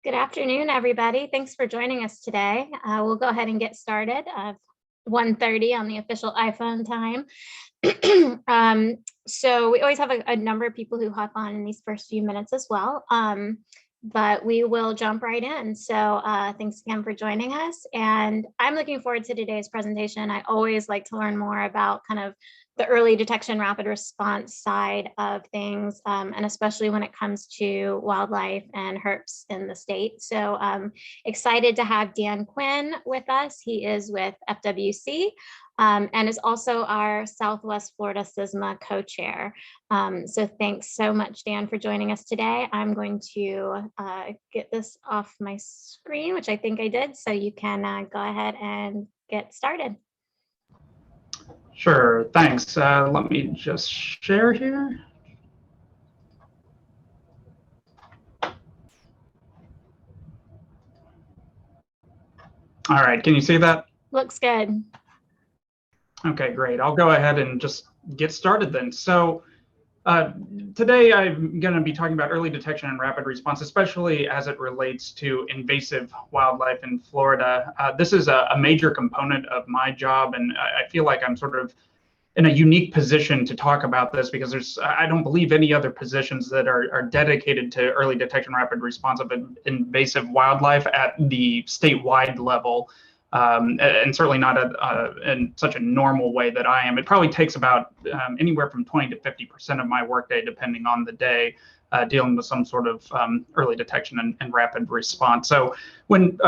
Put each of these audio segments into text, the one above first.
Good afternoon, everybody. Thanks for joining us today. We'll go ahead and get started. 1:30 on the official iPhone time. So we always have a number of people who hop on in these first few minutes as well. But we will jump right in. So thanks again for joining us. And I'm looking forward to today's presentation. I always like to learn more about kind of the early detection rapid response side of things, and especially when it comes to wildlife and herps in the state. So excited to have Dan Quinn with us. He is with FWC. And is also our Southwest Florida CISMA co-chair. So thanks so much, Dan, for joining us today. I'm going to get this off my screen, which I think I did, so you can go ahead and get started. Sure, thanks. Let me just share here. All right, can you see that? Looks good. Okay, great. I'll go ahead and just get started then. So today I'm going to be talking about early detection and rapid response, especially as it relates to invasive wildlife in Florida. This is a major component of my job, and I feel like I'm sort of in a unique position to talk about this because I don't believe any other positions that are dedicated to early detection, rapid response of invasive wildlife at the statewide level. And certainly not in such a normal way that I am. It probably takes about anywhere from 20 to 50% of my workday, depending on the day, dealing with some sort of early detection and rapid response. So when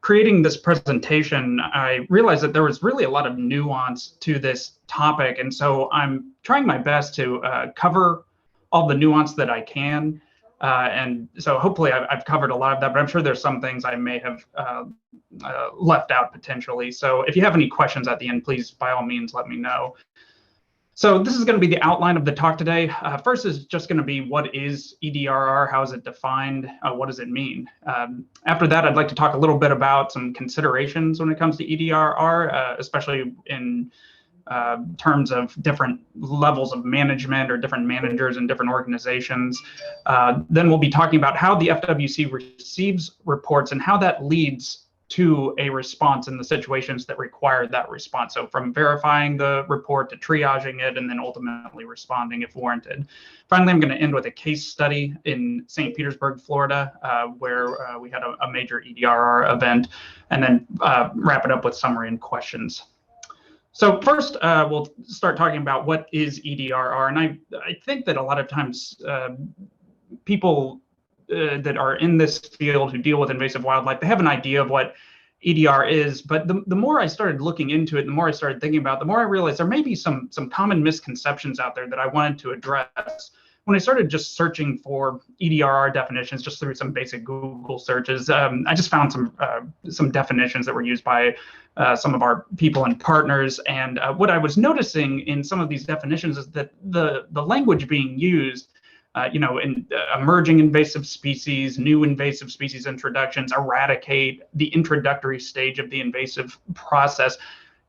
creating this presentation, I realized that there was really a lot of nuance to this topic. And so I'm trying my best to cover all the nuance that I can. And so hopefully I've covered a lot of that, but I'm sure there's some things I may have left out potentially. So if you have any questions at the end, please, by all means, let me know. So this is going to be the outline of the talk today. First is just going to be what is EDRR, how is it defined, what does it mean? After that, I'd like to talk a little bit about some considerations when it comes to EDRR, especially in terms of different levels of management or different managers in different organizations. Then we'll be talking about how the FWC receives reports and how that leads to a response in the situations that require that response. So from verifying the report to triaging it and then ultimately responding if warranted. Finally, I'm going to end with a case study in St. Petersburg, Florida, where we had a major EDRR event, and then wrap it up with summary and questions. So first, we'll start talking about what is EDRR. And I think that a lot of times people that are in this field who deal with invasive wildlife, they have an idea of what EDR is. But the more I started looking into it, the more I started thinking about it, the more I realized there may be some common misconceptions out there that I wanted to address. When I started just searching for EDRR definitions, just through some basic Google searches, I just found some definitions that were used by some of our people and partners. And what I was noticing in some of these definitions is that the language being used, in emerging invasive species, new invasive species introductions, eradicate, the introductory stage of the invasive process,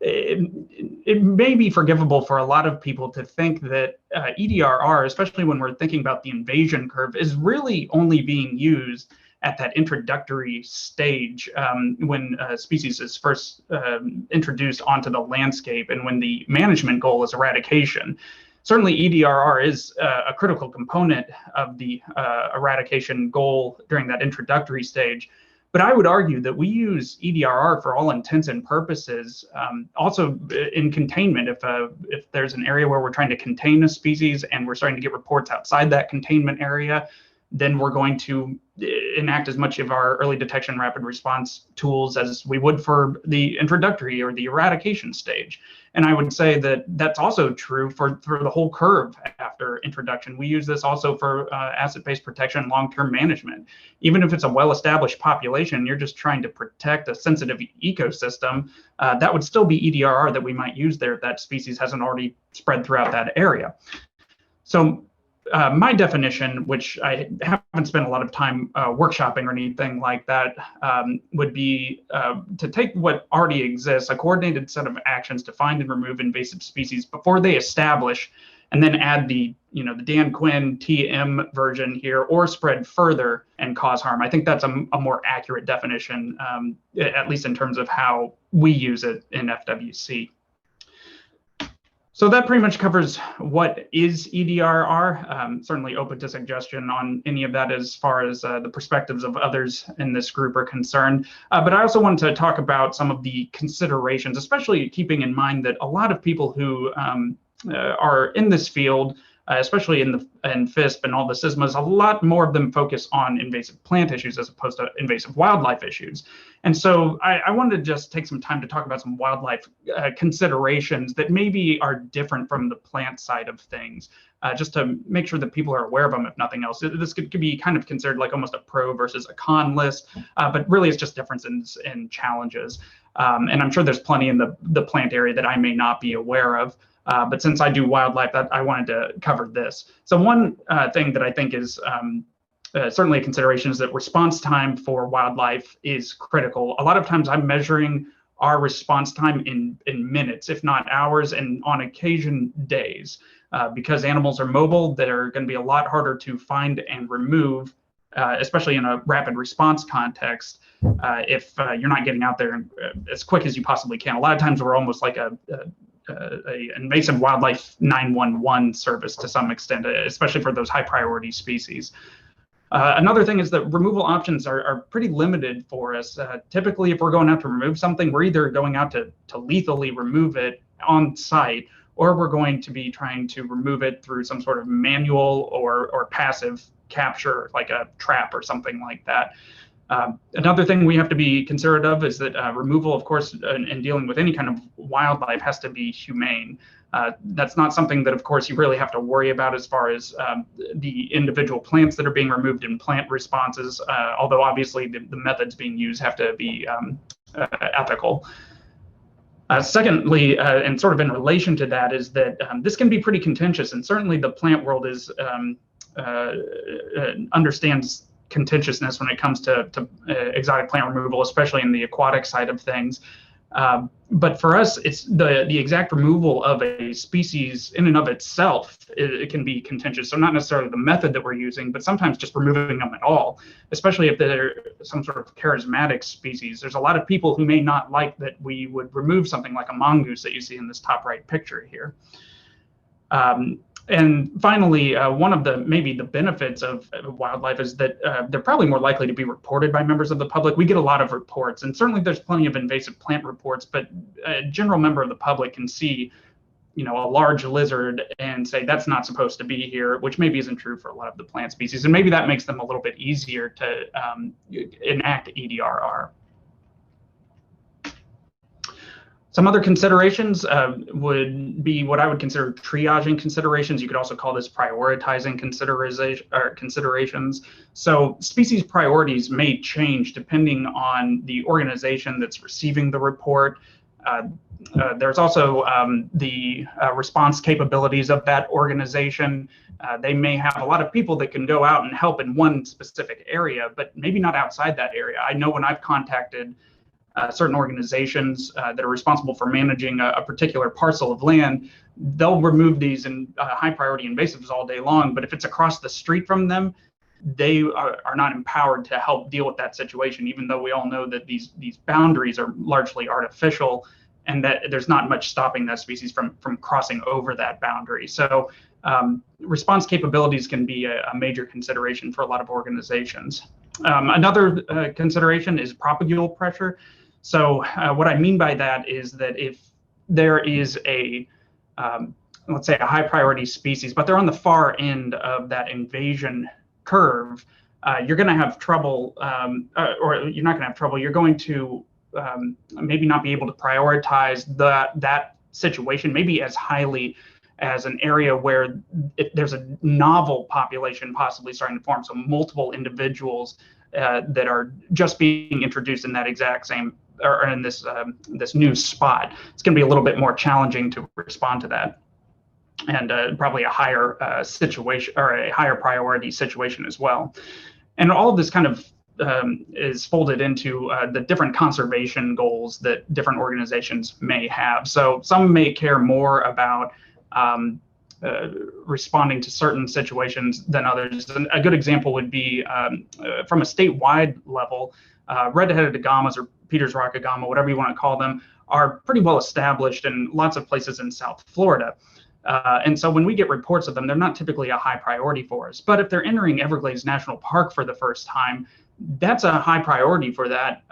it may be forgivable for a lot of people to think that EDRR, especially when we're thinking about the invasion curve, is really only being used at that introductory stage when a species is first introduced onto the landscape and when the management goal is eradication. Certainly, EDRR is a critical component of the eradication goal during that introductory stage. But I would argue that we use EDRR for all intents and purposes, also in containment. If there's an area where we're trying to contain a species and we're starting to get reports outside that containment area, then we're going to enact as much of our early detection rapid response tools as we would for the introductory or the eradication stage. And I would say that that's also true for the whole curve after introduction. We use this also for asset-based protection and long-term management. Even if it's a well-established population, you're just trying to protect a sensitive ecosystem, that would still be EDRR that we might use there if that species hasn't already spread throughout that area. So my definition, which I haven't spent a lot of time workshopping or anything like that, would be to take what already exists, a coordinated set of actions to find and remove invasive species before they establish and then add the the Dan Quinn TM version here, or spread further and cause harm. I think that's a more accurate definition, at least in terms of how we use it in FWC. So that pretty much covers what is EDRR. Certainly open to suggestion on any of that as far as the perspectives of others in this group are concerned. But I also wanted to talk about some of the considerations, especially keeping in mind that a lot of people who are in this field, especially in FISP and all the CISMAs, a lot more of them focus on invasive plant issues as opposed to invasive wildlife issues. And so I wanted to just take some time to talk about some wildlife considerations that maybe are different from the plant side of things, just to make sure that people are aware of them, if nothing else. This could be kind of considered like almost a pro versus a con list, but really it's just differences in challenges. And I'm sure there's plenty in the plant area that I may not be aware of. But since I do wildlife, I wanted to cover this. So one thing that I think is certainly a consideration is that response time for wildlife is critical. A lot of times I'm measuring our response time in minutes, if not hours, and on occasion days. Because animals are mobile, they're going to be a lot harder to find and remove, especially in a rapid response context, if you're not getting out there as quick as you possibly can. A lot of times we're almost like a invasive wildlife 911 service to some extent, especially for those high priority species. Another thing is that removal options are pretty limited for us. Typically, if we're going out to remove something, we're either going out to lethally remove it on site, or we're going to be trying to remove it through some sort of manual or passive capture, like a trap or something like that. Another thing we have to be considerate of is that removal, of course, in dealing with any kind of wildlife has to be humane. That's not something that, of course, you really have to worry about as far as the individual plants that are being removed in plant responses, although obviously the methods being used have to be ethical. Secondly, and sort of in relation to that, is that this can be pretty contentious, and certainly the plant world understands contentiousness when it comes to exotic plant removal, especially in the aquatic side of things. But for us, it's the exact removal of a species in and of itself, it can be contentious. So not necessarily the method that we're using, but sometimes just removing them at all, especially if they're some sort of charismatic species. There's a lot of people who may not like that we would remove something like a mongoose that you see in this top right picture here. And finally, one of maybe the benefits of wildlife is that they're probably more likely to be reported by members of the public. We get a lot of reports, and certainly there's plenty of invasive plant reports, but a general member of the public can see, a large lizard and say that's not supposed to be here, which maybe isn't true for a lot of the plant species. And maybe that makes them a little bit easier to enact EDRR. Some other considerations would be what I would consider triaging considerations. You could also call this prioritizing considerations. So species priorities may change depending on the organization that's receiving the report. There's also the response capabilities of that organization. They may have a lot of people that can go out and help in one specific area, but maybe not outside that area. I know when I've contacted certain organizations that are responsible for managing a particular parcel of land, they'll remove these in high priority invasives all day long. But if it's across the street from them, they are not empowered to help deal with that situation, even though we all know that these boundaries are largely artificial and that there's not much stopping that species from crossing over that boundary. So response capabilities can be a major consideration for a lot of organizations. Another consideration is propagule pressure. So what I mean by that is that if there is let's say a high priority species, but they're on the far end of that invasion curve, you're going to have trouble, or you're not going to have trouble. You're going to maybe not be able to prioritize that situation maybe as highly as an area where there's a novel population possibly starting to form. So multiple individuals that are just being introduced in that exact same, or in this new spot. It's going to be a little bit more challenging to respond to that, and probably a higher situation, or a higher priority situation as well. And all of this kind of is folded into the different conservation goals that different organizations may have. So some may care more about responding to certain situations than others. And a good example would be from a statewide level, red-headed agamas or Peters rock agama, whatever you want to call them, are pretty well established in lots of places in South Florida. And so when we get reports of them, they're not typically a high priority for us. But if they're entering Everglades National Park for the first time, that's a high priority for that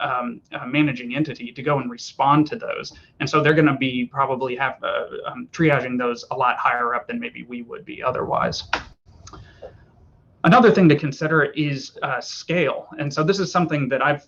managing entity to go and respond to those. And so they're going to be probably triaging those a lot higher up than maybe we would be otherwise. Another thing to consider is scale. And so this is something that I've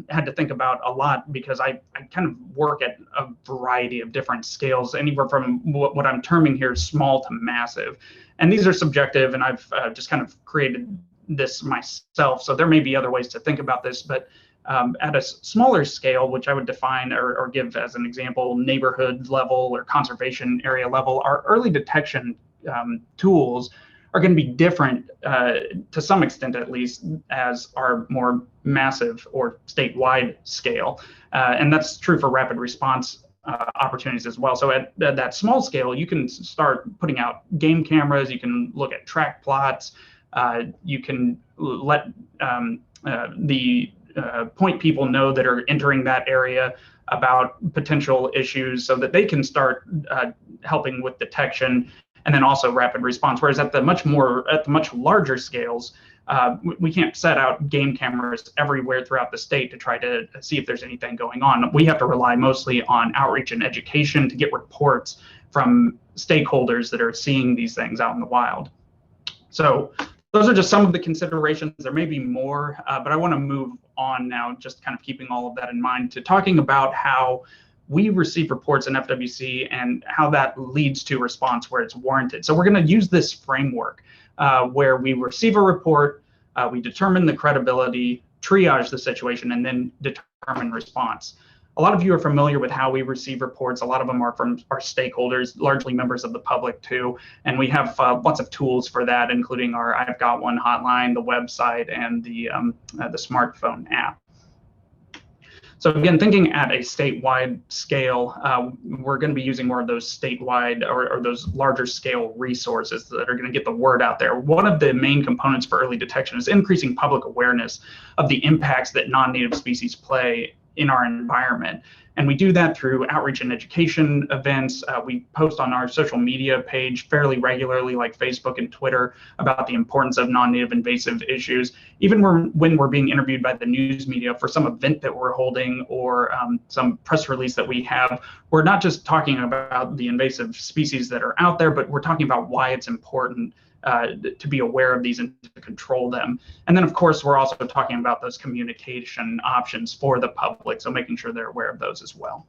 had to think about a lot because I kind of work at a variety of different scales, anywhere from what I'm terming here small to massive. And these are subjective, and I've just kind of created this myself. So there may be other ways to think about this, but at a smaller scale, which I would define or give as an example, neighborhood level or conservation area level, our early detection tools are going to be different to some extent, at least, as our more massive or statewide scale. And that's true for rapid response opportunities as well. So at that small scale, you can start putting out game cameras, you can look at track plots, you can let the point people know that are entering that area about potential issues so that they can start helping with detection and then also rapid response. Whereas at the much larger scales, we can't set out game cameras everywhere throughout the state to try to see if there's anything going on. We have to rely mostly on outreach and education to get reports from stakeholders that are seeing these things out in the wild. So those are just some of the considerations. There may be more, but I want to move on now, just kind of keeping all of that in mind, to talking about how we receive reports in FWC and how that leads to response where it's warranted. So we're going to use this framework where we receive a report, we determine the credibility, triage the situation, and then determine response. A lot of you are familiar with how we receive reports. A lot of them are from our stakeholders, largely members of the public too. And we have lots of tools for that, including our I've Got One hotline, the website, and the smartphone app. So again, thinking at a statewide scale, we're going to be using more of those statewide or those larger scale resources that are going to get the word out there. One of the main components for early detection is increasing public awareness of the impacts that non-native species play in our environment. And we do that through outreach and education events. We post on our social media page fairly regularly, like Facebook and Twitter, about the importance of non-native invasive issues. Even when we're being interviewed by the news media for some event that we're holding or some press release that we have, we're not just talking about the invasive species that are out there, but we're talking about why it's important to be aware of these and to control them. And then, of course, we're also talking about those communication options for the public, so making sure they're aware of those as well.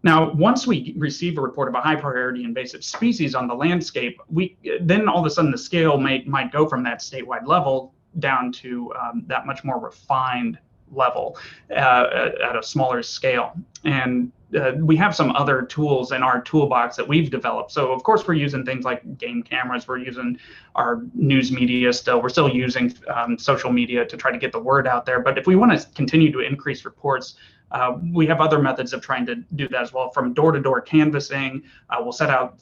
Now, once we receive a report of a high priority invasive species on the landscape, then all of a sudden the scale might go from that statewide level down to that much more refined level at a smaller scale. And we have some other tools in our toolbox that we've developed. So of course we're using things like game cameras, we're using our news media still, we're still using social media to try to get the word out there. But if we want to continue to increase reports, we have other methods of trying to do that as well, from door-to-door canvassing. We'll set out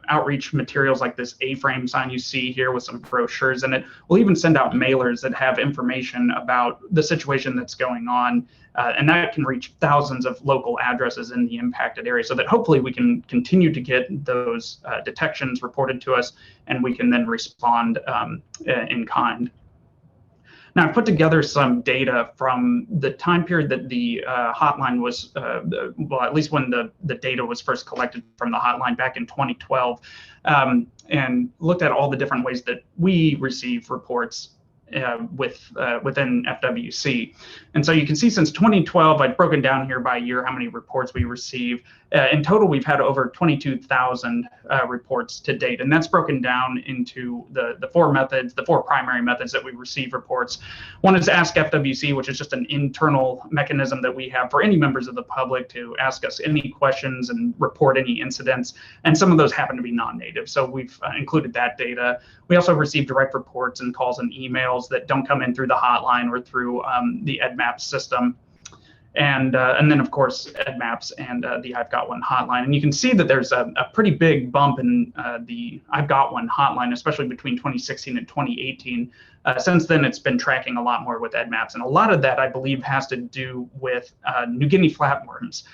outreach materials like this A-frame sign you see here with some brochures in it. We'll even send out mailers that have information about the situation that's going on, and that can reach thousands of local addresses in the impacted area, so that hopefully we can continue to get those detections reported to us, and we can then respond in kind. Now, I put together some data from the time period that the hotline was, well, at least when the data was first collected from the hotline back in 2012, and looked at all the different ways that we receive reports within FWC. And so you can see since 2012, I've broken down here by year how many reports we receive. In total, we've had over 22,000 reports to date, and that's broken down into the four primary methods that we receive reports. One is Ask FWC, which is just an internal mechanism that we have for any members of the public to ask us any questions and report any incidents, and some of those happen to be non-native, so we've included that data. We also receive direct reports and calls and emails that don't come in through the hotline or through the EDMAP system. and then of course EdMaps and the I've Got One hotline. And you can see that there's a pretty big bump in the I've Got One hotline, especially between 2016 and 2018. Since then, it's been tracking a lot more with EdMaps, and a lot of that, I believe, has to do with New Guinea flatworms.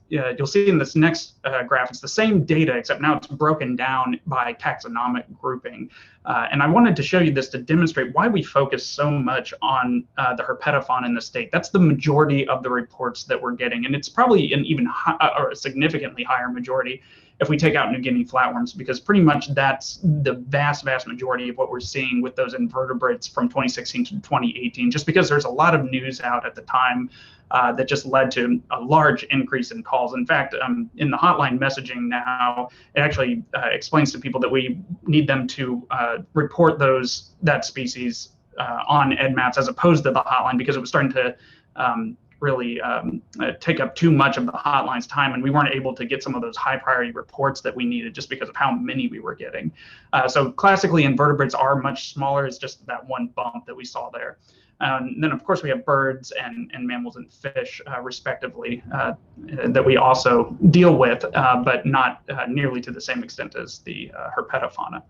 You'll see in this next graph, it's the same data, except now it's broken down by taxonomic grouping. And I wanted to show you this to demonstrate why we focus so much on the herpetofauna in the state. That's the majority of the reports that we're getting, and it's probably an even or a significantly higher majority if we take out New Guinea flatworms, because pretty much that's the vast majority of what we're seeing with those invertebrates from 2016 to 2018, just because there's a lot of news out at the time that just led to a large increase in calls. In fact, in the hotline messaging now, it actually explains to people that we need them to report that species on EdMaps as opposed to the hotline, because it was starting to really take up too much of the hotline's time, and we weren't able to get some of those high priority reports that we needed just because of how many we were getting. So classically, invertebrates are much smaller. It's just that one bump that we saw there. And then, of course, we have birds and mammals and fish, respectively, that we also deal with, but not nearly to the same extent as the herpetofauna.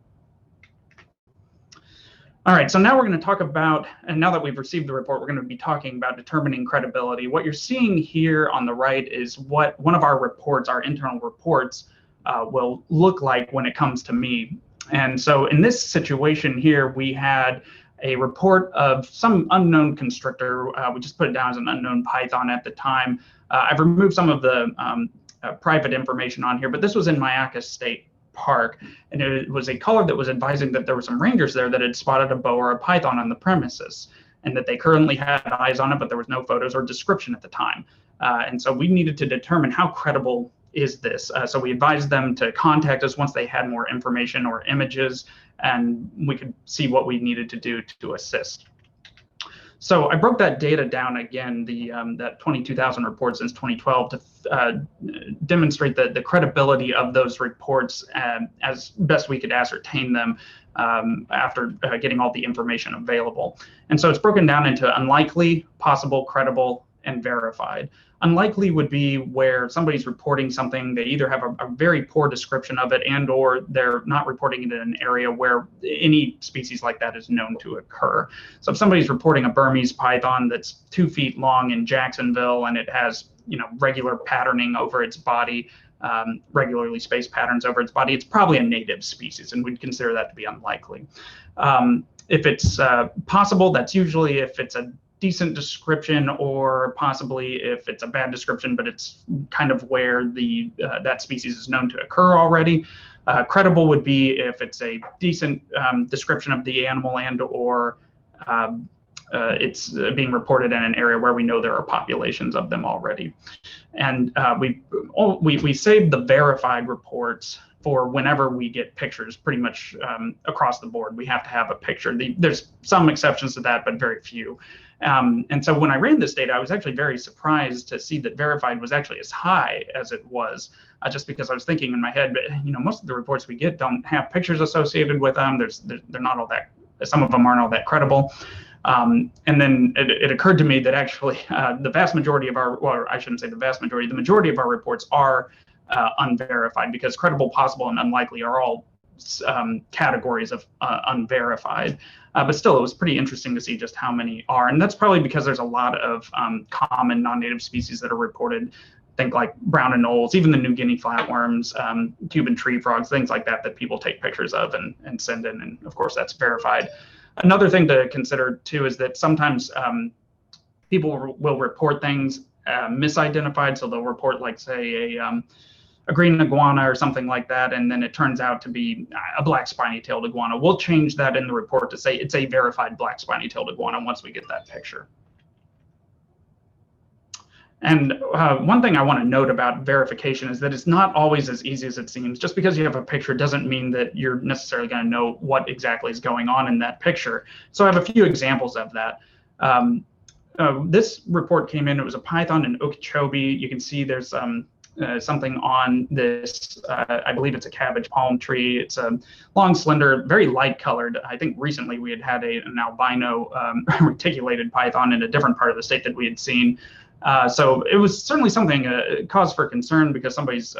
All right, so now we're going to talk about, and now that we've received the report, we're going to be talking about determining credibility. What you're seeing here on the right is what one of our reports, our internal reports, will look like when it comes to me. And so in this situation here, we had a report of some unknown constrictor. We just put it down as an unknown python at the time. I've removed some of the private information on here, but this was in Myakka State Park, and it was a caller that was advising that there were some rangers there that had spotted a boa or a python on the premises, and that they currently had eyes on it, but there was no photos or description at the time. And so we needed to determine how credible is this. So we advised them to contact us once they had more information or images, and we could see what we needed to do to assist. So I broke that data down again, that 22,000 reports since 2012, to demonstrate the credibility of those reports as best we could ascertain them after getting all the information available. And so it's broken down into unlikely, possible, credible, and verified. Unlikely would be where somebody's reporting something, they either have a very poor description of it, and or they're not reporting it in an area where any species like that is known to occur. So if somebody's reporting a Burmese python that's 2 feet long in Jacksonville, and it has, you know, regular patterning over its body, regularly spaced patterns over its body, it's probably a native species, and we'd consider that to be unlikely. If it's possible, that's usually if it's a decent description, or possibly if it's a bad description, but it's kind of where that species is known to occur already. Credible would be if it's a decent description of the animal, and or it's being reported in an area where we know there are populations of them already. And we save the verified reports for whenever we get pictures, pretty much across the board. We have to have a picture. There's some exceptions to that, but very few. And so when I ran this data, I was actually very surprised to see that verified was actually as high as it was, just because I was thinking in my head, but you know, most of the reports we get don't have pictures associated with them. They're not all that, some of them aren't all that credible. And then it occurred to me that actually the vast majority of our, well, I shouldn't say the vast majority, the majority of our reports are unverified, because credible, possible, and unlikely are all categories of unverified. But still, it was pretty interesting to see just how many are. And that's probably because there's a lot of common non-native species that are reported. Think like brown anoles, even the New Guinea flatworms, Cuban tree frogs, things like that, that people take pictures of and send in. And of course, that's verified. Another thing to consider too is that sometimes people will report things misidentified. So they'll report, like, say, a green iguana or something like that, and then it turns out to be a black spiny-tailed iguana. We'll change that in the report to say it's a verified black spiny-tailed iguana once we get that picture. And one thing I want to note about verification is that it's not always as easy as it seems. Just because you have a picture doesn't mean that you're necessarily going to know what exactly is going on in that picture. So I have a few examples of that. This report came in, it was a python in Okeechobee. You can see there's something on this, I believe it's a cabbage palm tree. It's a long, slender, very light colored. I think recently we had an albino reticulated python in a different part of the state that we had seen. So it was certainly something, cause for concern, because somebody's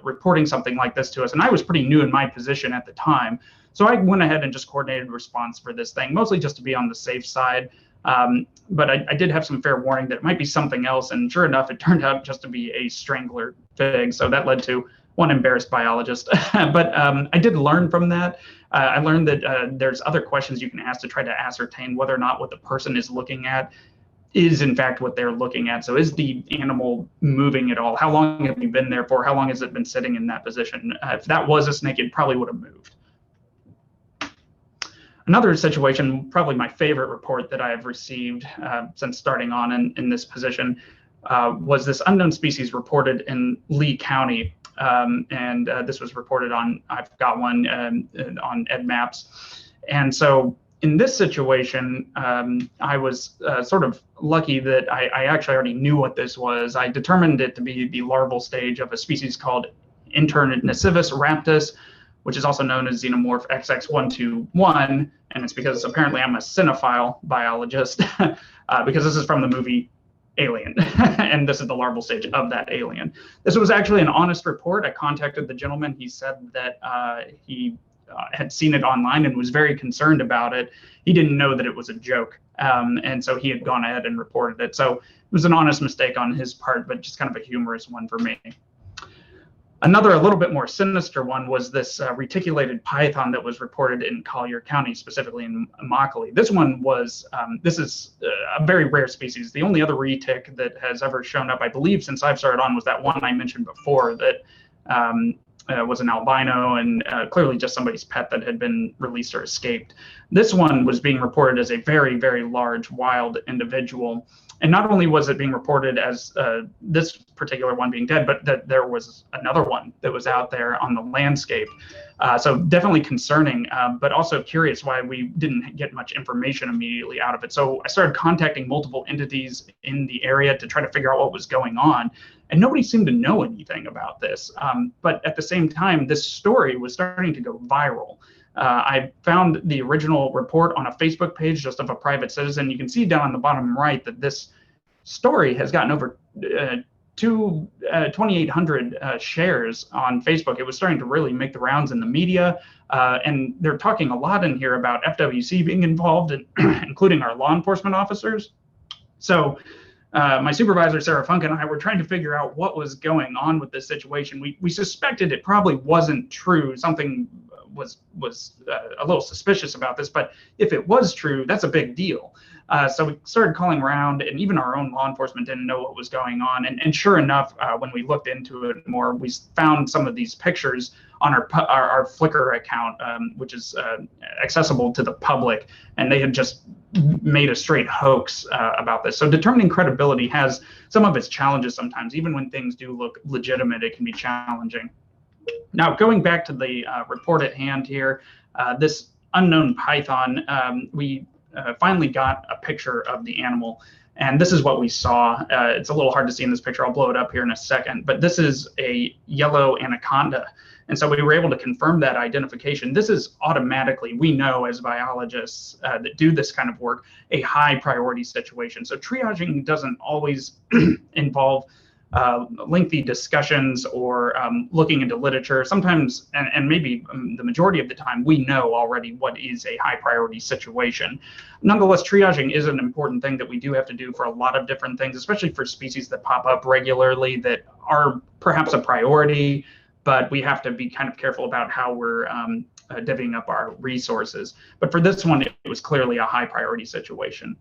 reporting something like this to us. And I was pretty new in my position at the time. So I went ahead and just coordinated a response for this thing, mostly just to be on the safe side. But I did have some fair warning that it might be something else. And sure enough, it turned out just to be a strangler fig. So that led to one embarrassed biologist. But I did learn from that. I learned that there's other questions you can ask to try to ascertain whether or not what the person is looking at is in fact what they're looking at. So is the animal moving at all? How long have you been there for? How long has it been sitting in that position? If that was a snake, it probably would have moved. Another situation, probably my favorite report that I have received since starting on in this position, was this unknown species reported in Lee County. And this was reported on, I've got one on EdMaps. And so in this situation, I was sort of lucky that I actually already knew what this was. I determined it to be the larval stage of a species called Invasive raptus, which is also known as xenomorph XX121. And it's because apparently I'm a cinephile biologist, because this is from the movie Alien, and this is the larval stage of that alien. This was actually an honest report. I contacted the gentleman. He said that he had seen it online and was very concerned about it. He didn't know that it was a joke, and so he had gone ahead and reported it. So it was an honest mistake on his part, but just kind of a humorous one for me. Another, a little bit more sinister one, was this reticulated python that was reported in Collier County, specifically in Immokalee. This one was, this is a very rare species. The only other retic that has ever shown up, I believe, since I've started on, was that one I mentioned before that was an albino and clearly just somebody's pet that had been released or escaped. This one was being reported as a very, very large wild individual. And not only was it being reported as this particular one being dead, but that there was another one that was out there on the landscape. So definitely concerning, but also curious why we didn't get much information immediately out of it. So I started contacting multiple entities in the area to try to figure out what was going on. And nobody seemed to know anything about this. But at the same time, this story was starting to go viral. I found the original report on a Facebook page just of a private citizen. You can see down on the bottom right that this story has gotten over 2,800 shares on Facebook. It was starting to really make the rounds in the media. And they're talking a lot in here about FWC being involved, including our law enforcement officers. So my supervisor, Sarah Funk, and I were trying to figure out what was going on with this situation. We suspected it probably wasn't true. Something was a little suspicious about this, but if it was true, that's a big deal. So we started calling around, and even our own law enforcement didn't know what was going on. And sure enough, when we looked into it more, we found some of these pictures on our Flickr account, which is accessible to the public, and they had just made a straight hoax about this. So determining credibility has some of its challenges sometimes. Even when things do look legitimate, it can be challenging. Now, going back to the report at hand here, this unknown python, we finally got a picture of the animal, and this is what we saw. It's a little hard to see in this picture. I'll blow it up here in a second, but this is a yellow anaconda. And so we were able to confirm that identification. This is automatically, we know as biologists that do this kind of work, a high priority situation. So triaging doesn't always involve lengthy discussions or looking into literature. Sometimes, and maybe the majority of the time, we know already what is a high priority situation. Nonetheless, triaging is an important thing that we do have to do for a lot of different things, especially for species that pop up regularly that are perhaps a priority, but we have to be kind of careful about how we're divvying up our resources. But for this one, it was clearly a high priority situation.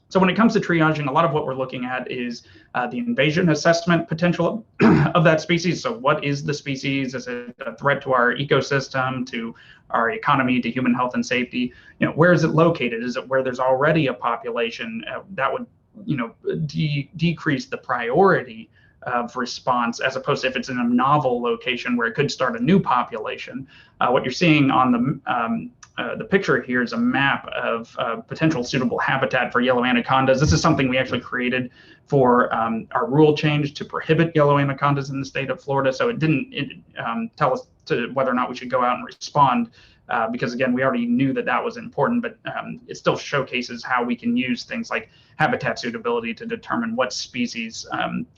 So when it comes to triaging, a lot of what we're looking at is the invasion assessment potential of that species. So what is the species? Is it a threat to our ecosystem, to our economy, to human health and safety? You know, where is it located? Is it where there's already a population? That would, you know, decrease the priority of response, as opposed to if it's in a novel location where it could start a new population. What you're seeing on the picture here is a map of potential suitable habitat for yellow anacondas. This is something we actually created for our rule change to prohibit yellow anacondas in the state of Florida. So it didn't tell us to whether or not we should go out and respond because again, we already knew that that was important, but it still showcases how we can use things like habitat suitability to determine what species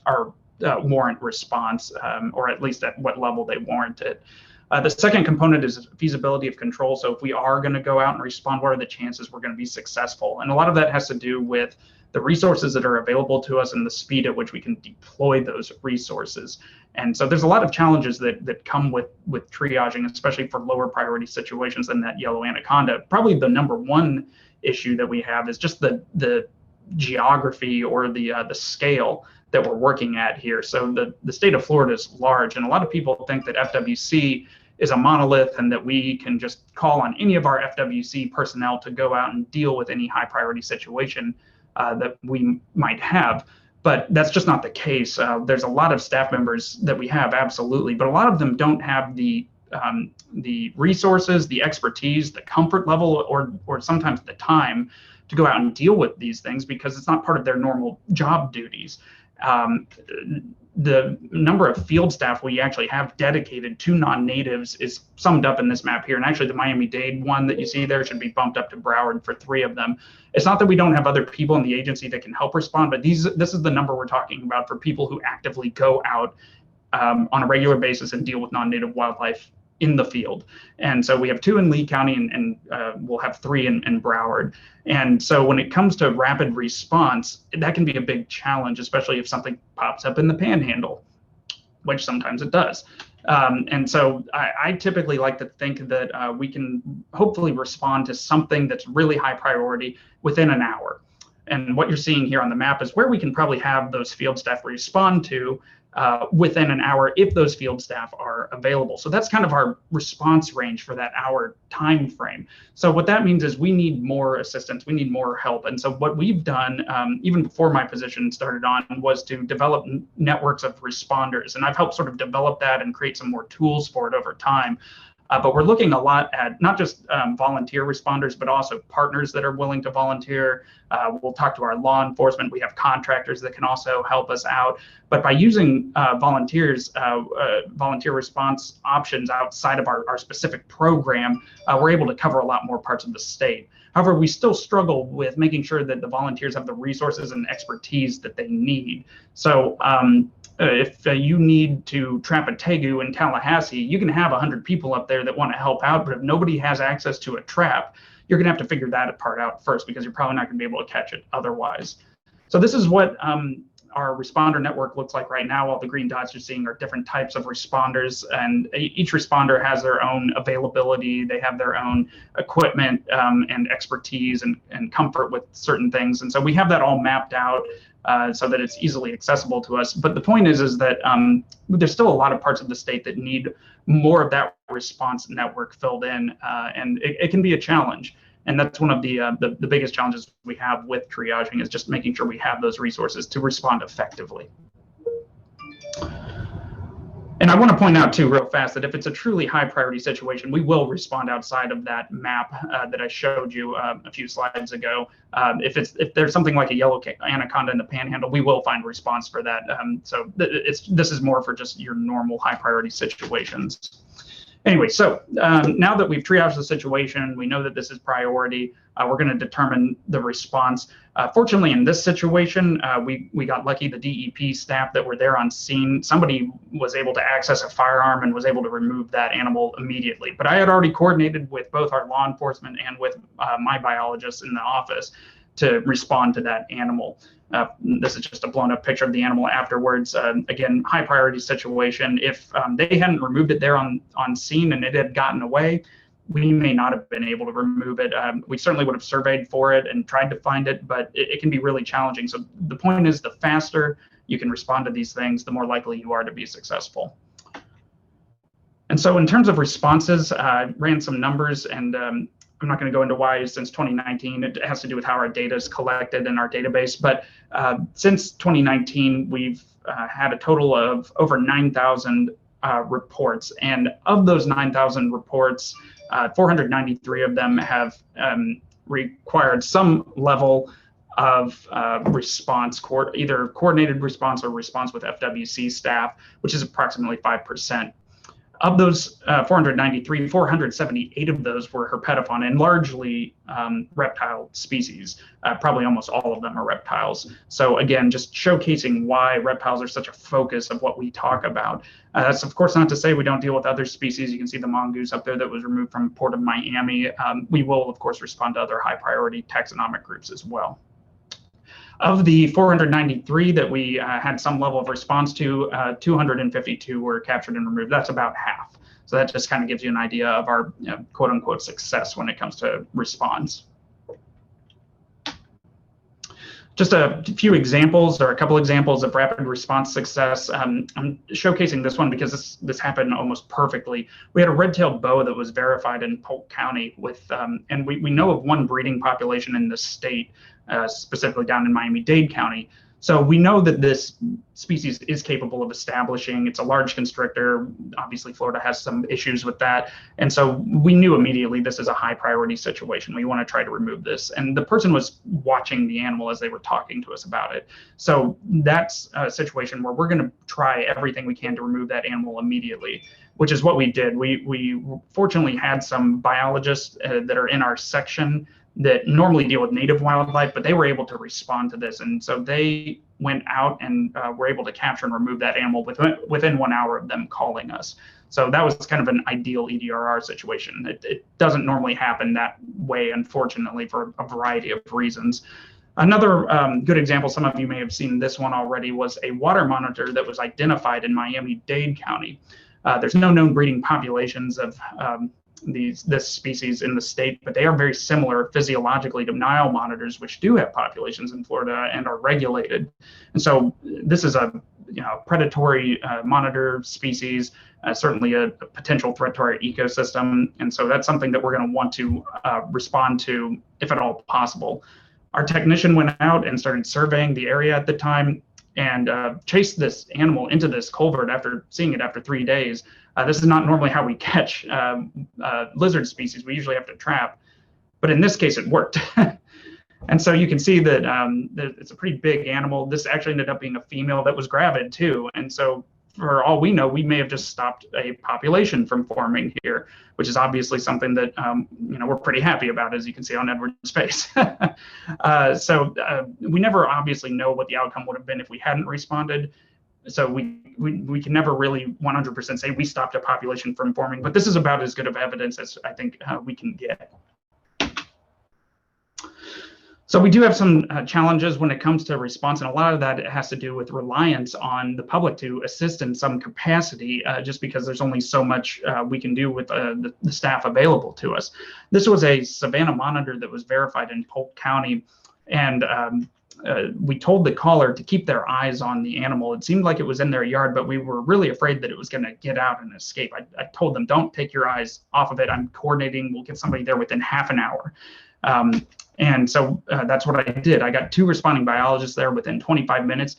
are warrant response, or at least at what level they warrant it. The second component is feasibility of control. So if we are going to go out and respond, what are the chances we're going to be successful? And a lot of that has to do with the resources that are available to us and the speed at which we can deploy those resources. And so there's a lot of challenges that come with triaging, especially for lower priority situations than that yellow anaconda. Probably the number one issue that we have is just the geography or the scale that we're working at here. So the state of Florida is large, and a lot of people think that FWC is a monolith and that we can just call on any of our FWC personnel to go out and deal with any high priority situation that we might have. But that's just not the case. There's a lot of staff members that we have, absolutely, but a lot of them don't have the resources, the expertise, the comfort level, or sometimes the time to go out and deal with these things because it's not part of their normal job duties. The number of field staff we actually have dedicated to non-natives is summed up in this map here. And actually the Miami-Dade one that you see there should be bumped up to Broward for 3 of them. It's not that we don't have other people in the agency that can help respond, but this is the number we're talking about for people who actively go out on a regular basis and deal with non-native wildlife in the field. And so we have 2 in Lee County and we'll have 3 in Broward. And so when it comes to rapid response, that can be a big challenge, especially if something pops up in the panhandle, which sometimes it does. And so I typically like to think that we can hopefully respond to something that's really high priority within an hour. And what you're seeing here on the map is where we can probably have those field staff respond to within an hour if those field staff are available. So that's kind of our response range for that hour time frame. So what that means is we need more assistance, we need more help. And so what we've done, even before my position started on, was to develop networks of responders. And I've helped sort of develop that and create some more tools for it over time. But we're looking a lot at not just volunteer responders, but also partners that are willing to volunteer. We'll talk to our law enforcement. We have contractors that can also help us out. But by using volunteers, volunteer response options outside of our specific program, we're able to cover a lot more parts of the state. However, we still struggle with making sure that the volunteers have the resources and expertise that they need. So if you need to trap a tegu in Tallahassee, you can have 100 people up there that want to help out, but if nobody has access to a trap, you're going to have to figure that part out first because you're probably not going to be able to catch it otherwise. So this is what our responder network looks like right now. All the green dots you're seeing are different types of responders, and each responder has their own availability. They have their own equipment and expertise and comfort with certain things. And so we have that all mapped out so that it's easily accessible to us. But the point is that there's still a lot of parts of the state that need more of that response network filled in, and it can be a challenge. And that's one of the biggest challenges we have with triaging, is just making sure we have those resources to respond effectively. And I want to point out too, real fast, that if it's a truly high priority situation, we will respond outside of that map that I showed you a few slides ago. If there's something like a yellow anaconda in the panhandle, we will find a response for that. So this is more for just your normal high priority situations. Anyway, so now that we've triaged the situation, we know that this is priority, we're going to determine the response. Fortunately, in this situation, we got lucky. The DEP staff that were there on scene, somebody was able to access a firearm and was able to remove that animal immediately. But I had already coordinated with both our law enforcement and with my biologist in the office to respond to that animal. This is just a blown up picture of the animal afterwards. Again, high priority situation. If they hadn't removed it there on scene and it had gotten away, we may not have been able to remove it. We certainly would have surveyed for it and tried to find it, but it can be really challenging. So the point is, the faster you can respond to these things, the more likely you are to be successful. And so in terms of responses, I ran some numbers, and I'm not going to go into why since 2019. It has to do with how our data is collected in our database. But since 2019, we've had a total of over 9,000 reports. And of those 9,000 reports, 493 of them have required some level of response, either coordinated response or response with FWC staff, which is approximately 5%. Of those 493, 478 of those were herpetofauna and largely reptile species. Probably almost all of them are reptiles. So again, just showcasing why reptiles are such a focus of what we talk about. That's of course not to say we don't deal with other species. You can see the mongoose up there that was removed from Port of Miami. We will of course respond to other high priority taxonomic groups as well. Of the 493 that we had some level of response to, 252 were captured and removed. That's about half. So that just kind of gives you an idea of our quote unquote success when it comes to response. Just a few examples or a couple examples of rapid response success. I'm showcasing this one because this happened almost perfectly. We had a red-tailed boa that was verified in Polk County with, and we know of one breeding population in the state, specifically down in Miami-Dade County. So we know that this species is capable of establishing. It's a large constrictor. Obviously, Florida has some issues with that. And so we knew immediately this is a high priority situation. We want to try to remove this. And the person was watching the animal as they were talking to us about it. So that's a situation where we're going to try everything we can to remove that animal immediately, which is what we did. We fortunately had some biologists that are in our section that normally deal with native wildlife, but they were able to respond to this. And so they went out and were able to capture and remove that animal within 1 hour of them calling us. So that was kind of an ideal EDRR situation. It doesn't normally happen that way, unfortunately, for a variety of reasons. Another good example, some of you may have seen this one already, was a water monitor that was identified in Miami-Dade County. There's no known breeding populations of this species in the state, but they are very similar physiologically to Nile monitors, which do have populations in Florida and are regulated. And so this is a predatory monitor species, certainly a potential threat to our ecosystem. And so that's something that we're going to want to respond to if at all possible. Our technician went out and started surveying the area at the time and chased this animal into this culvert after seeing it after 3 days. This is not normally how we catch lizard species. We usually have to trap, but in this case it worked. And so you can see that it's a pretty big animal. This actually ended up being a female that was gravid too. And so for all we know, we may have just stopped a population from forming here, which is obviously something that we're pretty happy about, as you can see on Edward's face. So we never obviously know what the outcome would have been if we hadn't responded. So we can never really 100% say we stopped a population from forming, but this is about as good of evidence as I think we can get. So we do have some challenges when it comes to response, and a lot of that has to do with reliance on the public to assist in some capacity, just because there's only so much we can do with the staff available to us. This was a Savannah Monitor that was verified in Polk County, and we told the caller to keep their eyes on the animal. It seemed like it was in their yard, but we were really afraid that it was going to get out and escape. I told them, don't take your eyes off of it. I'm coordinating. We'll get somebody there within half an hour. And so that's what I did. I got 2 responding biologists there within 25 minutes,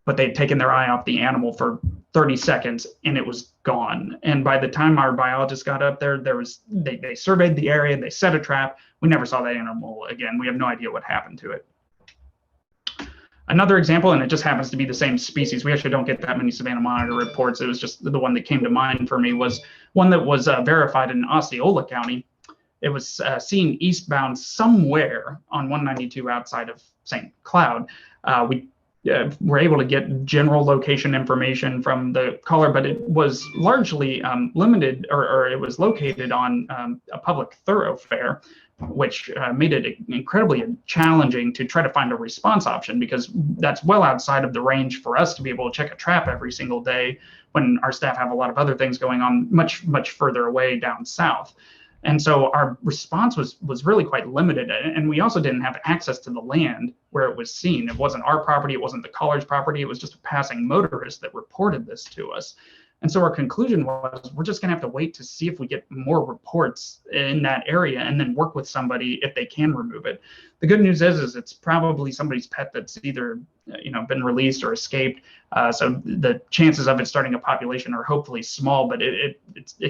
but they'd taken their eye off the animal for 30 seconds and it was gone. And by the time our biologists got up there, they surveyed the area, they set a trap. We never saw that animal again. We have no idea what happened to it. Another example, and it just happens to be the same species. We actually don't get that many Savannah Monitor reports. It was just the one that came to mind for me, was one that was verified in Osceola County. It was seen eastbound somewhere on 192 outside of St. Cloud. We were able to get general location information from the caller, but it was largely limited, or it was located on a public thoroughfare, which made it incredibly challenging to try to find a response option, because that's well outside of the range for us to be able to check a trap every single day when our staff have a lot of other things going on much, much further away down south. And so our response was really quite limited. And we also didn't have access to the land where it was seen. It wasn't our property. It wasn't the caller's property. It was just a passing motorist that reported this to us. And so our conclusion was, we're just going to have to wait to see if we get more reports in that area and then work with somebody if they can remove it. The good news is it's probably somebody's pet that's either been released or escaped. So the chances of it starting a population are hopefully small, but it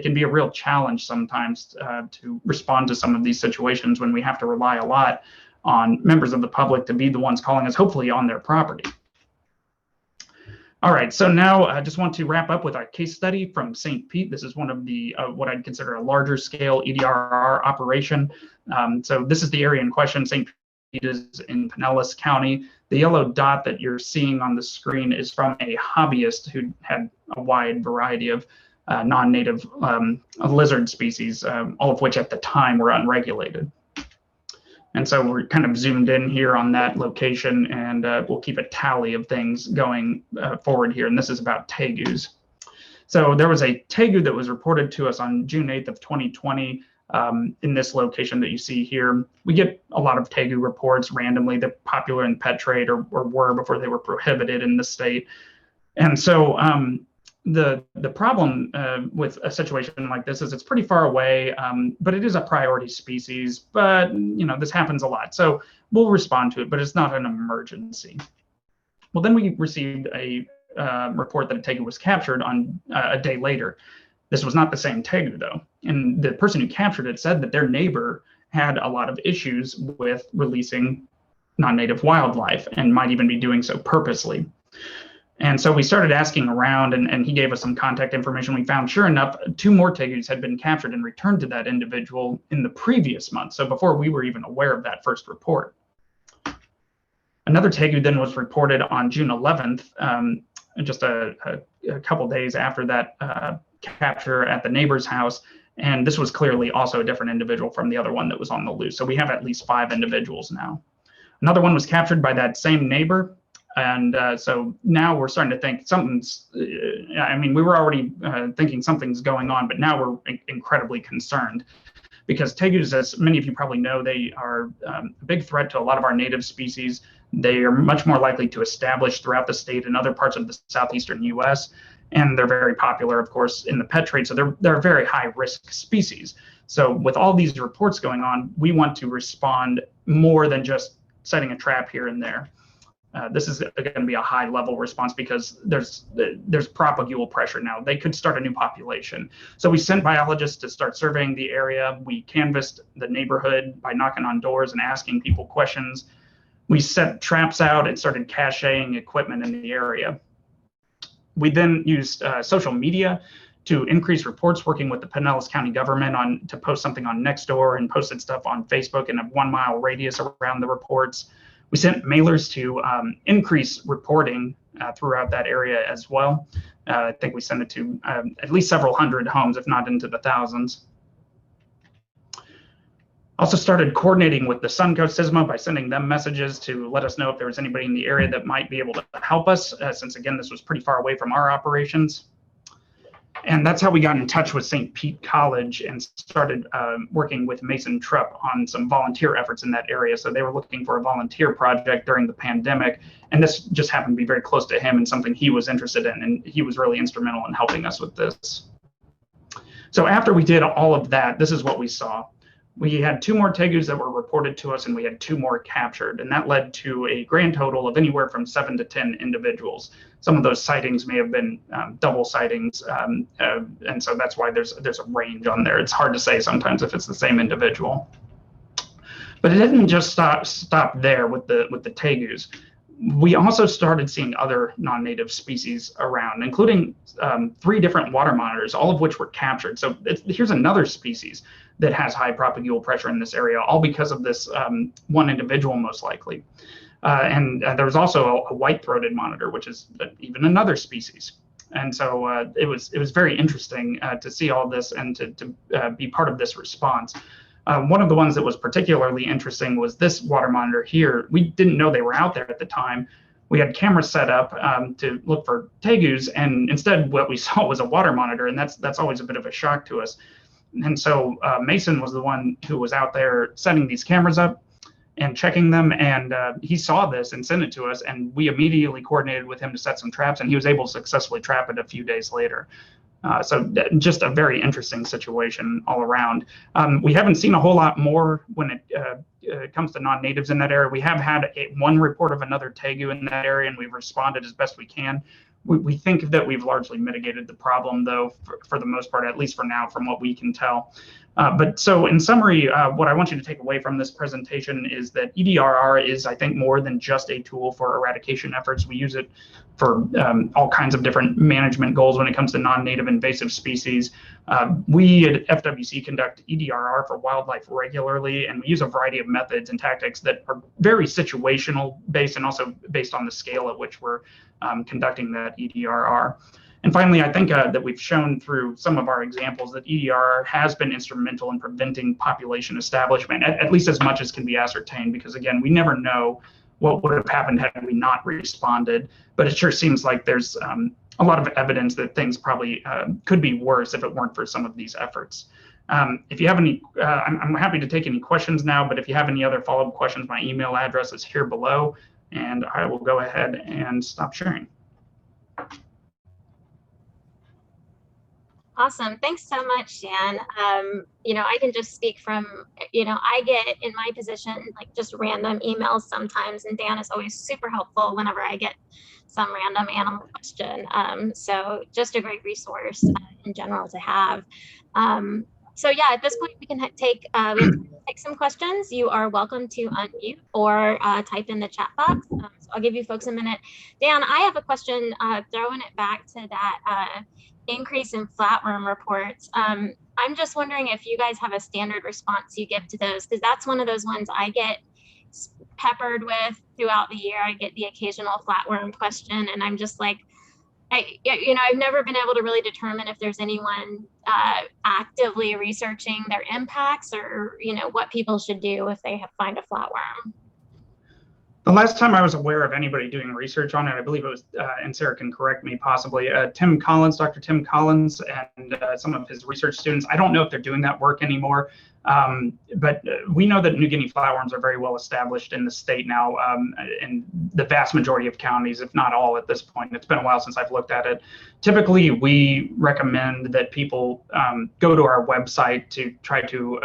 can be a real challenge sometimes to respond to some of these situations when we have to rely a lot on members of the public to be the ones calling us, hopefully on their property. All right, so now I just want to wrap up with our case study from St. Pete. This is one of the what I'd consider a larger scale EDRR operation. So this is the area in question. St. Pete is in Pinellas County. The yellow dot that you're seeing on the screen is from a hobbyist who had a wide variety of non-native lizard species, all of which at the time were unregulated. And so we're kind of zoomed in here on that location, and we'll keep a tally of things going forward here. And this is about tegus. So there was a tegu that was reported to us on June 8th of 2020 in this location that you see here. We get a lot of tegu reports randomly. They're popular in pet trade, or were before they were prohibited in the state. And so the problem with a situation like this is it's pretty far away, but it is a priority species. But this happens a lot, so we'll respond to it, but it's not an emergency. Well, then we received a report that a tegu was captured on a day later. This was not the same tegu though, and the person who captured it said that their neighbor had a lot of issues with releasing non-native wildlife and might even be doing so purposely. And so we started asking around, and he gave us some contact information. We found, sure enough, 2 more tegus had been captured and returned to that individual in the previous month, so before we were even aware of that first report. Another tegu then was reported on June 11th, just a couple days after that capture at the neighbor's house, and this was clearly also a different individual from the other one that was on the loose. So we have at least 5 individuals now. Another one was captured by that same neighbor. And so now we're starting to think something's, we were already thinking something's going on, but now we're incredibly concerned because tegus, as many of you probably know, they are a big threat to a lot of our native species. They are much more likely to establish throughout the state and other parts of the southeastern US. And they're very popular, of course, in the pet trade. So they're a very high risk species. So with all these reports going on, we want to respond more than just setting a trap here and there. This is going to be a high level response because there's propagule pressure now. They could start a new population. So we sent biologists to start surveying the area. We canvassed the neighborhood by knocking on doors and asking people questions. We set traps out and started caching equipment in the area. We then used social media to increase reports, working with the Pinellas County government to post something on Nextdoor, and posted stuff on Facebook in a 1-mile radius around the reports. We sent mailers to increase reporting throughout that area as well. I think we sent it to at least several hundred homes, if not into the thousands. Also started coordinating with the Suncoast CISMA by sending them messages to let us know if there was anybody in the area that might be able to help us, since again, this was pretty far away from our operations. And that's how we got in touch with St. Pete College and started working with Mason Trupp on some volunteer efforts in that area. So they were looking for a volunteer project during the pandemic, and this just happened to be very close to him and something he was interested in, and he was really instrumental in helping us with this. So after we did all of that, this is what we saw. We had 2 more tegus that were reported to us, and we had 2 more captured, and that led to a grand total of anywhere from 7 to 10 individuals. Some of those sightings may have been double sightings, and so that's why there's a range on there. It's hard to say sometimes if it's the same individual. But it didn't just stop there with the tegus. We also started seeing other non-native species around, including 3 different water monitors, all of which were captured. So here's another species that has high propagule pressure in this area, all because of this one individual, most likely. And there was also a white-throated monitor, which is even another species. And so it was very interesting to see all this and to be part of this response. One of the ones that was particularly interesting was this water monitor here. We didn't know they were out there at the time. We had cameras set up to look for tegus, and instead what we saw was a water monitor, and that's always a bit of a shock to us. And so Mason was the one who was out there setting these cameras up and checking them, and he saw this and sent it to us, and we immediately coordinated with him to set some traps, and he was able to successfully trap it a few days later. So just a very interesting situation all around. We haven't seen a whole lot more when it comes to non-natives in that area. We have had one report of another tegu in that area, and we've responded as best we can. we think that we've largely mitigated the problem, though, for the most part, at least for now, from what we can tell. But so in summary, what I want you to take away from this presentation is that EDRR is, I think, more than just a tool for eradication efforts. We use it for all kinds of different management goals when it comes to non-native invasive species. We at FWC conduct EDRR for wildlife regularly, and we use a variety of methods and tactics that are very situational based and also based on the scale at which we're conducting that EDRR. And finally, I think that we've shown through some of our examples that EDR has been instrumental in preventing population establishment, at least as much as can be ascertained, because again, we never know what would have happened had we not responded. But it sure seems like there's a lot of evidence that things probably could be worse if it weren't for some of these efforts. If you have any, I'm happy to take any questions now, but if you have any other follow-up questions, my email address is here below, and I will go ahead and stop sharing. Awesome. Thanks so much, Dan. I can just speak from, I get in my position, like just random emails sometimes, and Dan is always super helpful whenever I get some random animal question. So just a great resource in general to have. So yeah, at this point we can take some questions. You are welcome to unmute or type in the chat box. So I'll give you folks a minute. Dan, I have a question, throwing it back to that increase in flatworm reports. I'm just wondering if you guys have a standard response you give to those, because that's one of those ones I get peppered with throughout the year. I get the occasional flatworm question, and I'm just like, I've never been able to really determine if there's anyone actively researching their impacts, or what people should do if they find a flatworm. The last time I was aware of anybody doing research on it, I believe it was, and Sarah can correct me possibly, Dr. Tim Collins and some of his research students. I don't know if they're doing that work anymore, but we know that New Guinea flatworms are very well established in the state now, in the vast majority of counties, if not all at this point. It's been a while since I've looked at it. Typically, we recommend that people go to our website to try to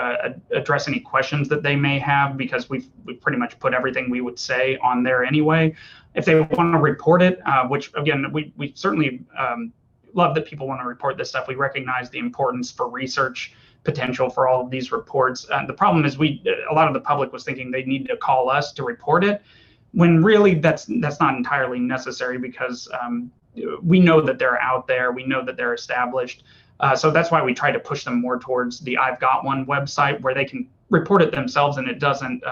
address any questions that they may have, because we've pretty much put everything we would say on there anyway. If they want to report it, which again, we certainly love that people want to report this stuff. We recognize the importance for research potential for all of these reports. The problem is a lot of the public was thinking they need to call us to report it, when really that's not entirely necessary, because we know that they're out there, we know that they're established. So that's why we try to push them more towards the I've Got One website, where they can report it themselves, and it doesn't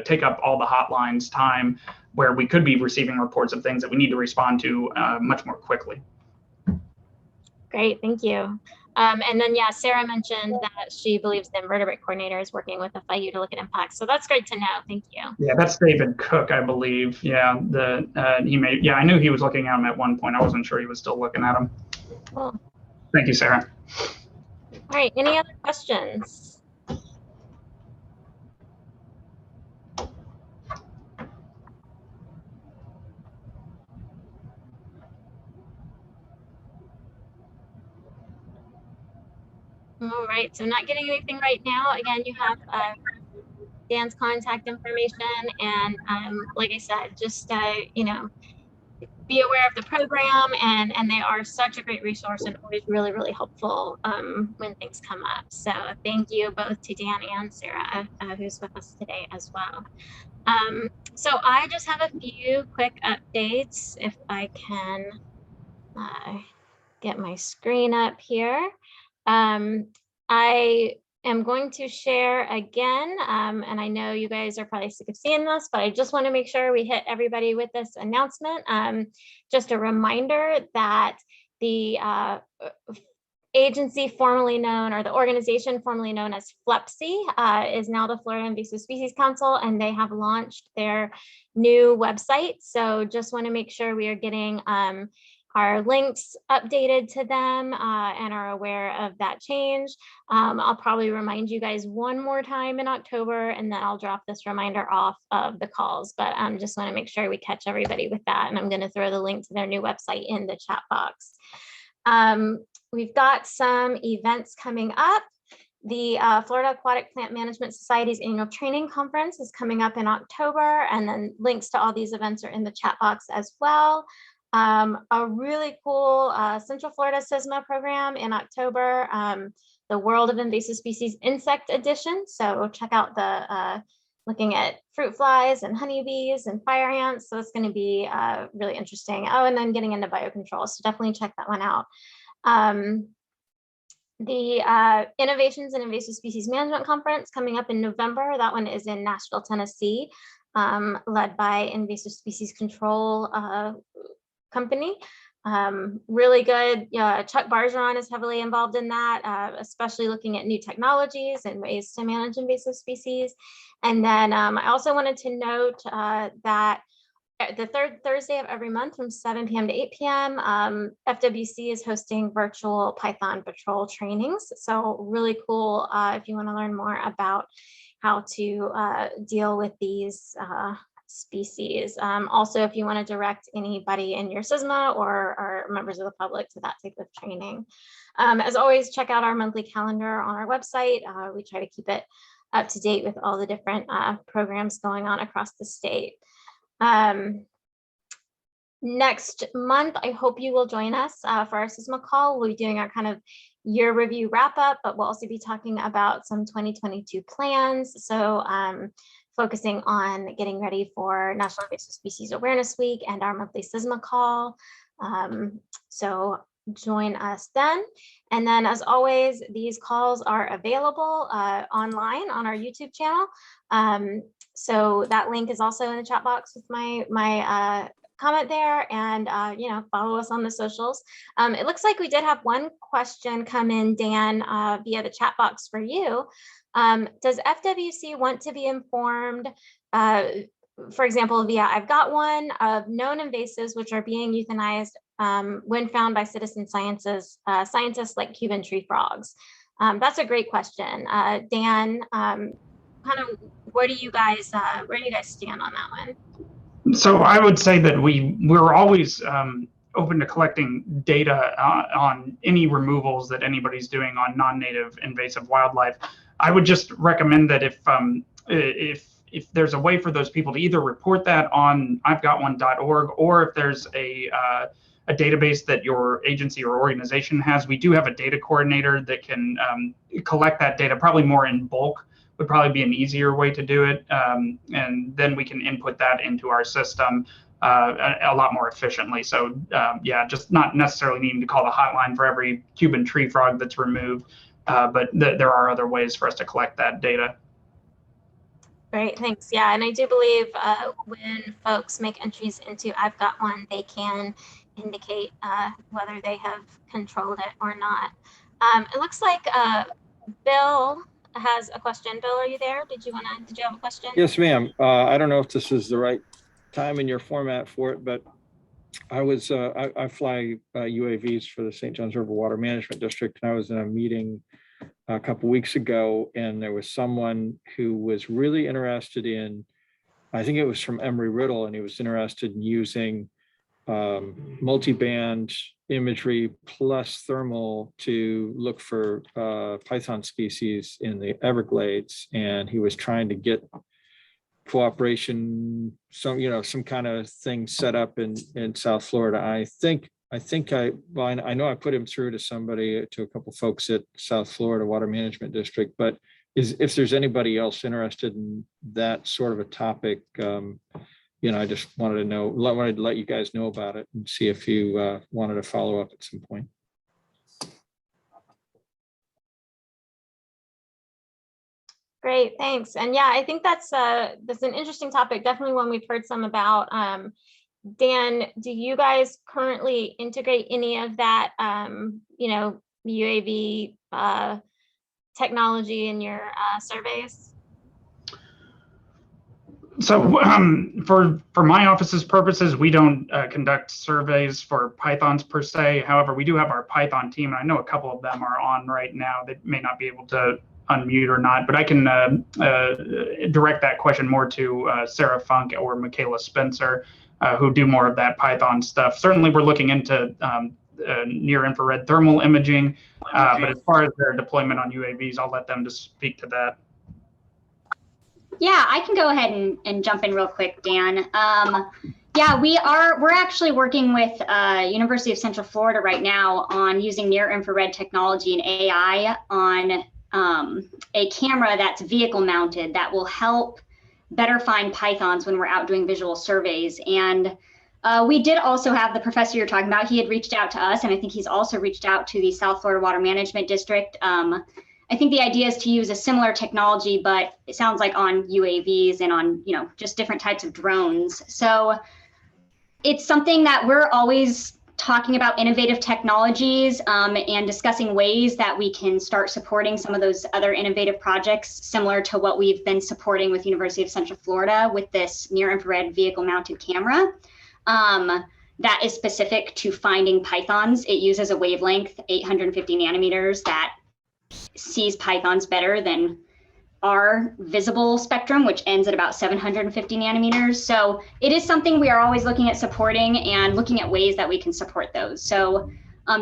take up all the hotline's time, where we could be receiving reports of things that we need to respond to much more quickly. Great, thank you. And then, yeah, Sarah mentioned that she believes the invertebrate coordinator is working with the FIU to look at impacts. So that's great to know. Thank you. Yeah, that's David Cook, I believe. Yeah, I knew he was looking at them at one point. I wasn't sure he was still looking at them. Cool. Thank you, Sarah. All right, any other questions? All right, so not getting anything right now. Again, you have Dan's contact information, and like I said, just be aware of the program, and they are such a great resource and always really, really helpful when things come up. So thank you both to Dan and Sarah, who's with us today as well. So I just have a few quick updates, if I can get my screen up here. I am going to share again, and I know you guys are probably sick of seeing this, but I just want to make sure we hit everybody with this announcement. Just a reminder that the agency formerly known, or the organization formerly known as FLEPSI, is now the Florida Invasive Species Council, and they have launched their new website. So just want to make sure we are getting our links updated to them and are aware of that change. I'll probably remind you guys one more time in October, and then I'll drop this reminder off of the calls, but just want to make sure we catch everybody with that. And I'm going to throw the link to their new website in the chat box. We've got some events coming up. The Florida Aquatic Plant Management Society's annual training conference is coming up in October, and then links to all these events are in the chat box as well. A really cool Central Florida CISMA program in October, the World of Invasive Species Insect Edition. So check out the looking at fruit flies and honeybees and fire ants. So it's going to be really interesting. Oh, and then getting into biocontrol. So definitely check that one out. The Innovations in Invasive Species Management Conference coming up in November. That one is in Nashville, Tennessee, led by Invasive Species Control Company. Really good. Chuck Bargeron is heavily involved in that, especially looking at new technologies and ways to manage invasive species. And then I also wanted to note that the third Thursday of every month from 7 p.m. to 8 p.m., FWC is hosting virtual Python patrol trainings. So really cool if you want to learn more about how to deal with these species. Also, if you want to direct anybody in your CISMA or members of the public to that type of training. As always, check out our monthly calendar on our website. We try to keep it up to date with all the different programs going on across the state. Next month, I hope you will join us for our CISMA call. We'll be doing our kind of year review wrap up, but we'll also be talking about some 2022 plans. So focusing on getting ready for National Invasive Species Awareness Week and our monthly CISMA call. So join us then. And then as always, these calls are available online on our YouTube channel. So that link is also in the chat box with my comment there, and follow us on the socials. It looks like we did have one question come in, Dan, via the chat box for you. Does FWC want to be informed, for example, via I've got one, of known invasives which are being euthanized when found by citizen scientists like Cuban tree frogs? That's a great question. Dan, kind of where do you guys stand on that one? So I would say that we're always open to collecting data on any removals that anybody's doing on non-native invasive wildlife. I would just recommend that if there's a way for those people to either report that on I'veGotOne.org, or if there's a database that your agency or organization has, we do have a data coordinator that can collect that data, probably more in bulk. Would probably be an easier way to do it, and then we can input that into our system a lot more efficiently. So yeah, just not necessarily needing to call the hotline for every Cuban tree frog that's removed, but there are other ways for us to collect that data. Great, thanks. Yeah, and I do believe when folks make entries into I've Got One, they can indicate whether they have controlled it or not. It looks like Bill has a question. Bill, are you there? Did you have a question? Yes, ma'am. I don't know if this is the right time in your format for it, but I fly UAVs for the St. Johns River Water Management District, and I was in a meeting a couple weeks ago, and there was someone who was really interested in, I think it was from Embry-Riddle, and he was interested in using multi-band imagery plus thermal to look for python species in the Everglades, and he was trying to get cooperation, some kind of thing set up in South Florida. I know I put him through to a couple folks at South Florida Water Management District, but if there's anybody else interested in that sort of a topic, I just wanted to let you guys know about it and see if you wanted to follow up at some point. Great, thanks. And yeah, I think that's an interesting topic, definitely one we've heard some about. Dan, do you guys currently integrate any of that, UAV technology in your surveys? So for my office's purposes, we don't conduct surveys for pythons per se. However, we do have our Python team, and I know a couple of them are on right now. They may not be able to unmute or not, but I can direct that question more to Sarah Funk or Michaela Spencer, who do more of that Python stuff. Certainly, we're looking into near infrared thermal imaging, but as far as their deployment on UAVs, I'll let them just speak to that. Yeah, I can go ahead and jump in real quick, Dan. Yeah, we're actually working with University of Central Florida right now on using near infrared technology and AI on a camera that's vehicle mounted that will help better find pythons when we're out doing visual surveys. And we did also have the professor you're talking about. He had reached out to us, and I think he's also reached out to the South Florida Water Management District. I think the idea is to use a similar technology, but it sounds like on UAVs and on, you know, just different types of drones. So it's something that we're always talking about, innovative technologies, and discussing ways that we can start supporting some of those other innovative projects, similar to what we've been supporting with University of Central Florida with this near infrared vehicle mounted camera. That is specific to finding pythons. It uses a wavelength, 850 nanometers, that sees pythons better than our visible spectrum, which ends at about 750 nanometers. So it is something we are always looking at supporting and looking at ways that we can support those. So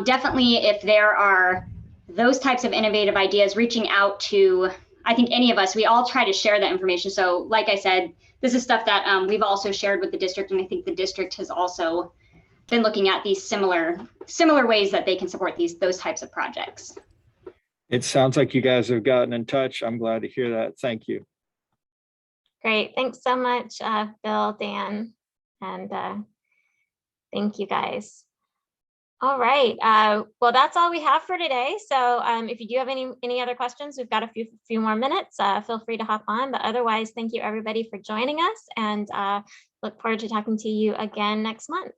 definitely, if there are those types of innovative ideas, reaching out to, I think any of us, we all try to share that information. So like I said, this is stuff that we've also shared with the district, and I think the district has also been looking at these similar ways that they can support those types of projects. It sounds like you guys have gotten in touch. I'm glad to hear that. Thank you. Great. Thanks so much, Bill, Dan, and thank you guys. All right. Well, that's all we have for today. So if you do have any other questions, we've got a few more minutes. Feel free to hop on. But otherwise, thank you everybody for joining us, and look forward to talking to you again next month.